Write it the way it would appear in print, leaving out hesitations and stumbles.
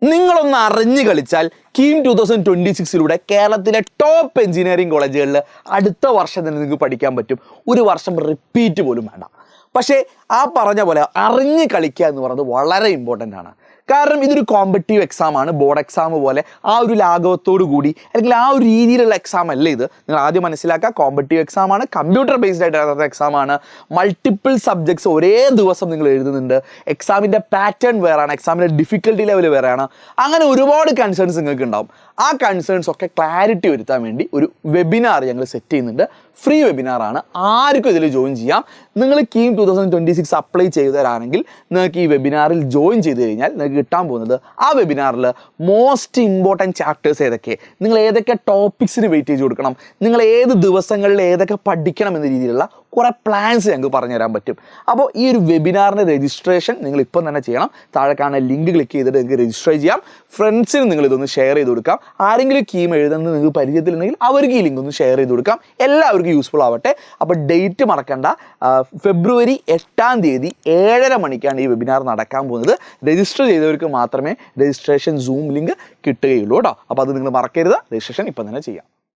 നിങ്ങളൊന്ന് അറിഞ്ഞു കളിച്ചാൽ കീം 2026 കേരളത്തിലെ ടോപ്പ് എഞ്ചിനീയറിംഗ് കോളേജുകളിൽ അടുത്ത വർഷം തന്നെ നിങ്ങൾക്ക് പഠിക്കാൻ പറ്റും. ഒരു വർഷം റിപ്പീറ്റ് പോലും വേണ്ട. പക്ഷേ ആ പറഞ്ഞ പോലെ അറിഞ്ഞ് കളിക്കുക എന്ന് പറയുന്നത് വളരെ ഇമ്പോർട്ടൻ്റ് ആണ്. കാരണം ഇതൊരു കോമ്പറ്റീവ് എക്സാമാണ്, ബോർഡ് എക്സാം പോലെ ആ ഒരു ലാഘവത്തോടു കൂടി അല്ലെങ്കിൽ ആ ഒരു രീതിയിലുള്ള എക്സാം അല്ല ഇത്. നിങ്ങൾ ആദ്യം മനസ്സിലാക്കുക, കോമ്പറ്റീവ് എക്സാമാണ്, കമ്പ്യൂട്ടർ ബേസ്ഡ് ആയിട്ട് എക്സാമാണ്. മൾട്ടിപ്പിൾ സബ്ജക്ട്സ് ഒരേ ദിവസം നിങ്ങൾ എഴുതുന്നുണ്ട്. എക്സാമിൻ്റെ പാറ്റേൺ വേറെയാണ്, എക്സാമിൻ്റെ ഡിഫിക്കൽട്ടി ലെവൽ വേറെയാണ്. അങ്ങനെ ഒരുപാട് കൺസേൺസ് നിങ്ങൾക്ക് ഉണ്ടാവും. ആ കൺസേൺസ് ഒക്കെ ക്ലാരിറ്റി വരുത്താൻ വേണ്ടി ഒരു വെബിനാർ ഞങ്ങൾ സെറ്റ് ചെയ്യുന്നുണ്ട്. ഫ്രീ വെബിനാറാണ്, ആർക്കും ഇതിൽ ജോയിൻ ചെയ്യാം. നിങ്ങൾ കീം 2026 അപ്ലൈ ചെയ്തവരാണെങ്കിൽ നിങ്ങൾക്ക് ഈ വെബിനാറിൽ ജോയിൻ ചെയ്ത് കഴിഞ്ഞാൽ നിങ്ങൾക്ക് കിട്ടാൻ പോകുന്നത് ആ വെബിനാറിൽ മോസ്റ്റ് ഇമ്പോർട്ടൻറ്റ് ചാപ്റ്റേഴ്സ് ഏതൊക്കെ, നിങ്ങൾ ഏതൊക്കെ ടോപ്പിക്സിന് വെയിറ്റേജ് കൊടുക്കണം, നിങ്ങൾ ഏത് ദിവസങ്ങളിൽ ഏതൊക്കെ പഠിക്കണം എന്ന രീതിയിലുള്ള കുറേ പ്ലാൻസ് ഞങ്ങൾക്ക് പറഞ്ഞുതരാൻ പറ്റും. അപ്പോൾ ഈ ഒരു വെബിനാറിൻ്റെ രജിസ്ട്രേഷൻ നിങ്ങൾ ഇപ്പം തന്നെ ചെയ്യണം. താഴെ കാണുന്ന ലിങ്ക് ക്ലിക്ക് ചെയ്തിട്ട് നിങ്ങൾക്ക് രജിസ്റ്റർ ചെയ്യാം. ഫ്രണ്ട്സിന് നിങ്ങൾ ഇതൊന്ന് ഷെയർ ചെയ്ത് കൊടുക്കാം. ആരെങ്കിലും കീം എഴുതുന്നത് നിങ്ങൾക്ക് പരിചയത്തിലുണ്ടെങ്കിൽ അവർക്ക് ഈ ലിങ്ക് ഒന്ന് ഷെയർ ചെയ്ത് കൊടുക്കാം. എല്ലാവർക്കും യൂസ്ഫുൾ ആവട്ടെ. അപ്പോൾ ഡേറ്റ് മറക്കണ്ട, ഫെബ്രുവരി 8-ാം തീയതി 7:30 മണിക്കാണ് ഈ വെബിനാർ നടക്കാൻ പോകുന്നത്. രജിസ്റ്റർ ചെയ്തവർക്ക് മാത്രമേ രജിസ്ട്രേഷൻ സൂം ലിങ്ക് കിട്ടുകയുള്ളൂ കേട്ടോ. അപ്പോൾ അത് നിങ്ങൾ മറക്കരുത്, രജിസ്ട്രേഷൻ ഇപ്പം തന്നെ ചെയ്യാം.